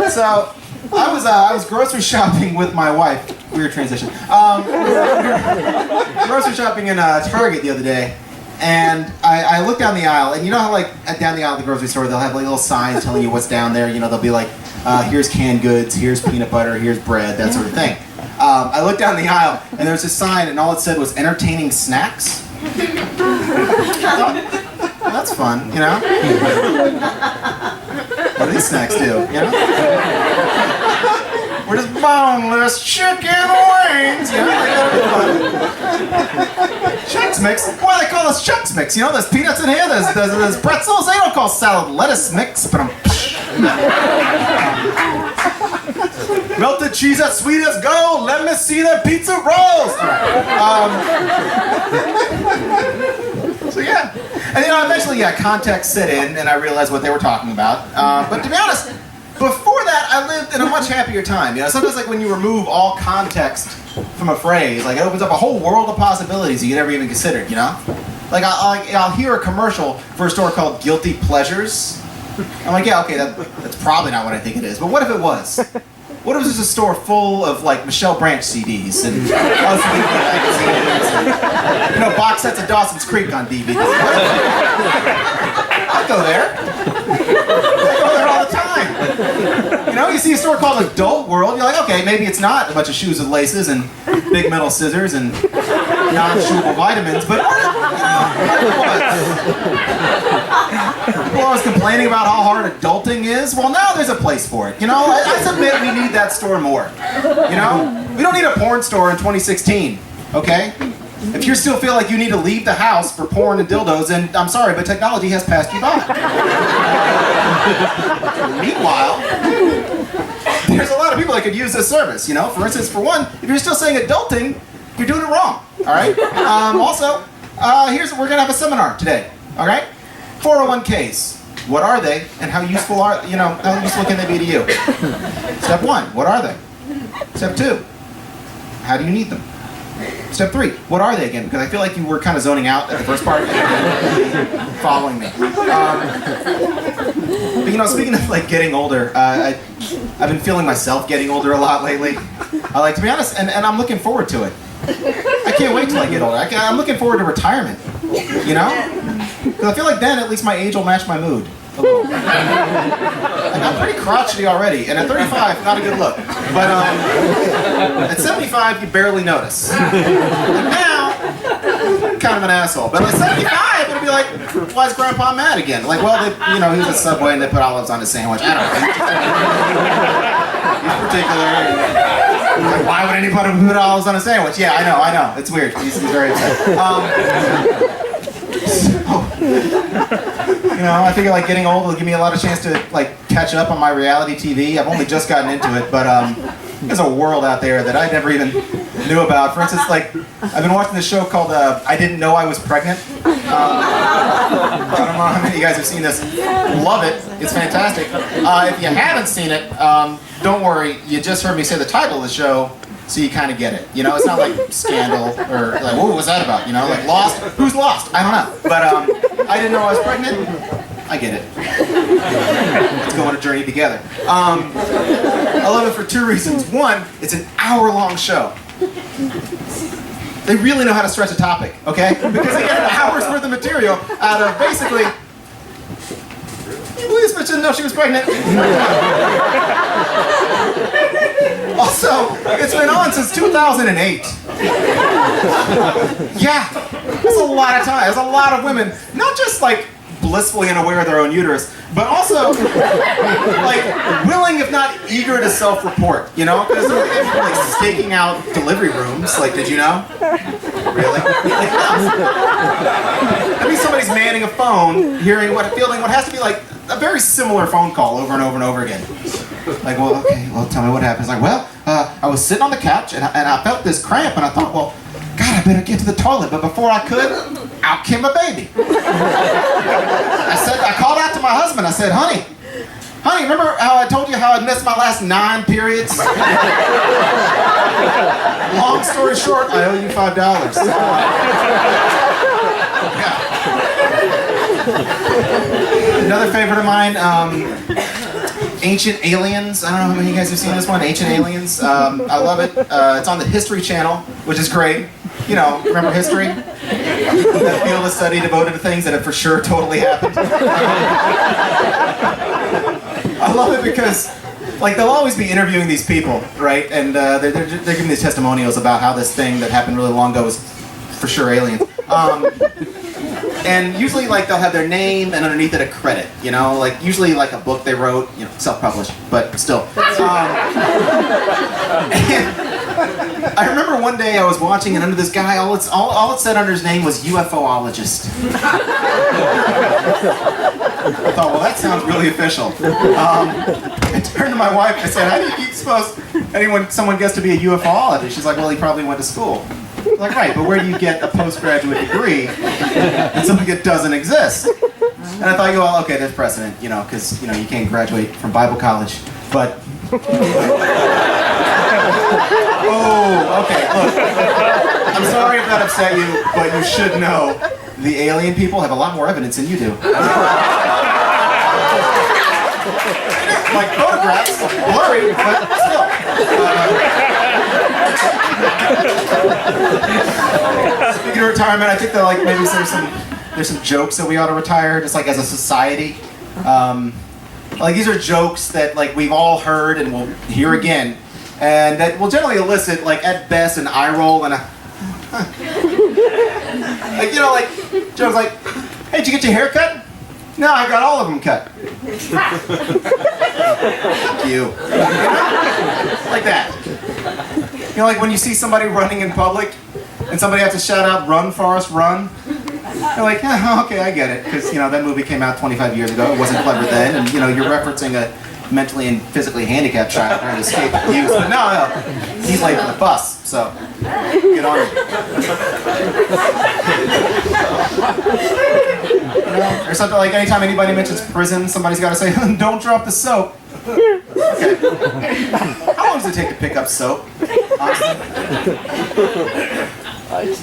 So I was grocery shopping with my wife. Weird transition. Grocery shopping in Target the other day, and I looked down the aisle, and you know how like down the aisle of the grocery store they'll have like little signs telling you what's down there. You know, they'll be like, here's canned goods, here's peanut butter, here's bread, that sort of thing. I looked down the aisle, and there's a sign, and all it said was entertaining snacks. Well, that's fun, you know? What do these snacks do, you know? We're just boneless chicken wings, you know? Chex Mix? Why do they call us Chex Mix? You know, there's peanuts in here, there's pretzels. They don't call salad lettuce mix, but melted cheese as sweet as gold. Let me see the pizza rolls. All right. So yeah, and you know, eventually, yeah, context set in, and I realized what they were talking about. But to be honest, before that, I lived in a much happier time. You know, sometimes like when you remove all context from a phrase, like it opens up a whole world of possibilities you never even considered. You know, like I'll hear a commercial for a store called Guilty Pleasures. I'm like, yeah, okay, that's probably not what I think it is. But what if it was? What if it was just a store full of like Michelle Branch CDs and magazines and, you know, box sets of Dawson's Creek on DVD? I'd go there. I go there all the time. You know, you see a store called Adult World, you're like, okay, maybe it's not a bunch of shoes with laces and big metal scissors and non-chewable vitamins, but what if it was? People always complaining about how hard adulting is. Well, now there's a place for it. You know, I submit we need that store more. You know, we don't need a porn store in 2016. Okay. If you still feel like you need to leave the house for porn and dildos, then I'm sorry, but technology has passed you by. Meanwhile, there's a lot of people that could use this service. You know, for instance, for one, if you're still saying adulting, you're doing it wrong. All right. Also, we're gonna have a seminar today. All right. 401ks. What are they, and how useful how useful can they be to you? Step 1. What are they? Step 2. How do you need them? Step 3, what are they again? Because I feel like you were kind of zoning out at the first part. Following me. But you know, speaking of like getting older, I've been feeling myself getting older a lot lately. To be honest, and I'm looking forward to it. I can't wait till I get older. I'm looking forward to retirement. You know? Because I feel like then at least my age will match my mood. Like, I'm pretty crotchety already, and at 35, not a good look. But at 75, you barely notice. And now, kind of an asshole. But at 75, it'll be like, why is Grandpa mad again? Like, well, he was at Subway and they put olives on his sandwich. I don't know. In particular. Like, why would anybody put olives on a sandwich? Yeah, I know. It's weird. He's very upset. You know, I figure like getting old will give me a lot of chance to like catch up on my reality TV. I've only just gotten into it, but there's a world out there that I never even knew about. For instance, like I've been watching this show called I Didn't Know I Was Pregnant. I don't know how many of you guys have seen this. Love it. It's fantastic. If you haven't seen it, don't worry. You just heard me say the title of the show. So you kind of get it. You know, it's not like Scandal or like, what was that about? You know, like Lost? Who's Lost? I don't know. But I didn't know I was pregnant. I get it. Let's go on a journey together. I love it for 2 reasons. One, it's an hour-long show. They really know how to stretch a topic, okay? Because they get an hour's worth of material out of basically... This bitch didn't know she was pregnant. Also, it's been on since 2008. Yeah, that's a lot of time. There's a lot of women, not just like blissfully unaware of their own uterus, but also like willing, if not eager, to self-report. You know, because they're like staking out delivery rooms. Like, did you know? Really? Like, I mean, somebody's manning a phone, fielding what has to be like a very similar phone call over and over and over again. Like, well, okay, well, tell me what happened. It's like, well, I was sitting on the couch and I felt this cramp and I thought, well, God, I better get to the toilet. But before I could, out came a baby. I called out to my husband. I said, honey, remember how I told you how I missed my last 9 periods? Long story short, I owe you $5. Yeah. Another favorite of mine, Ancient Aliens. I don't know how many of you guys have seen this one, Ancient Aliens. I love it. It's on the History Channel, which is great. You know, remember history? That field of study devoted to things that have for sure totally happened. I love it because, like, they'll always be interviewing these people, right? And they're giving these testimonials about how this thing that happened really long ago was for sure aliens. And usually, like, they'll have their name and underneath it a credit, you know? Like, usually, like, a book they wrote, you know, self-published, but still. I remember one day I was watching, and under this guy, all it said under his name was UFOologist. I thought, well, that sounds really official. I turned to my wife and I said, how do you suppose someone gets to be a UFOologist? She's like, well, he probably went to school. I'm like, right, but where do you get a postgraduate degree in something that doesn't exist? And I thought, well, okay, there's precedent, you know, because, you know, you can't graduate from Bible college, but... Oh, okay, look. I'm sorry if that upset you, but you should know the alien people have a lot more evidence than you do. Like photographs, blurry, but still. Speaking of retirement, I think that like maybe there's some jokes that we ought to retire, just like as a society. Like these are jokes that like we've all heard and we'll hear again. And that will generally elicit, like, at best, an eye roll and a... Like, you know, like, Joe's like, hey, did you get your hair cut? No, I got all of them cut. Fuck you. Like that. You know, like when you see somebody running in public and somebody has to shout out, run, Forrest, run. You're like, oh, okay, I get it. Because, you know, that movie came out 25 years ago. It wasn't clever then. And, you know, you're referencing a mentally and physically handicapped child trying to escape abuse. But no, he's late for the bus, so get on it. You know, or something like anytime anybody mentions prison, somebody's got to say, don't drop the soap. Okay. How long does it take to pick up soap, honestly? Like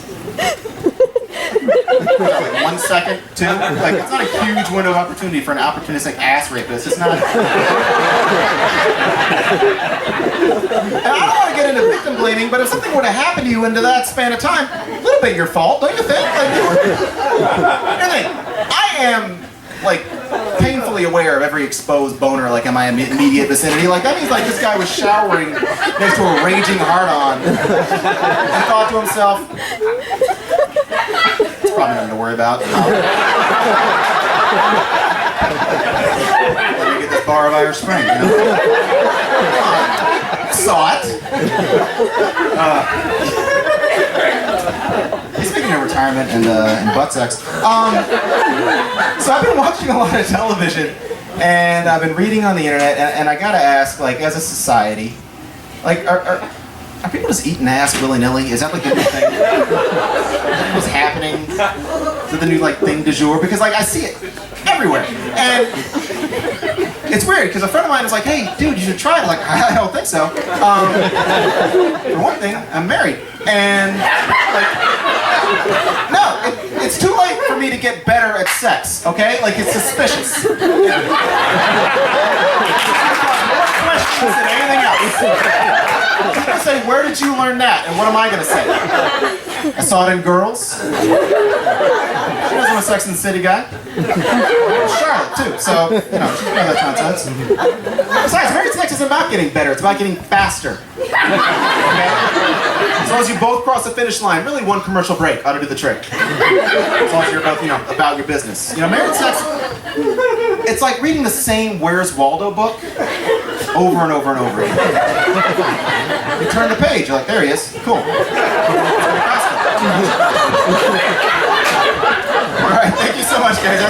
1 second, 2? Like, it's not a huge window of opportunity for an opportunistic ass rapist. It's not. And I don't want to get into victim blaming, but if something were to happen to you into that span of time, a little bit your fault, don't you think? Like, I am, like, painfully aware of every exposed boner, like, in my immediate vicinity. Like, that means, like, this guy was showering next to a raging hard-on and thought to himself, probably nothing to worry about. Let me get this bar of Irish Spring, you know? Saw it. Speaking of retirement and butt sex, so I've been watching a lot of television, and I've been reading on the internet, and I gotta ask, like, as a society, like, are people just eating ass willy-nilly? Is that like the new thing? What's happening? Is it the new like thing du jour? Because like I see it everywhere, and it's weird because a friend of mine was like, "Hey, dude, you should try it." Like, I don't think so. For one thing, I'm married, and like, no, it's too late for me to get better at sex. Okay, like it's suspicious. More questions than anything else. People say, where did you learn that? And what am I going to say? I saw it in Girls. She wasn't a Sex and the City guy. Charlotte, too. So, you know, she's got that nonsense. Besides, married sex isn't about getting better. It's about getting faster. Okay? As long as you both cross the finish line, really one commercial break ought to do the trick. As long as you're both, you know, about your business. You know, married sex, it's like reading the same Where's Waldo book over and over and over again. You turn the page, you're like, there he is. Cool. All right, thank you so much, guys.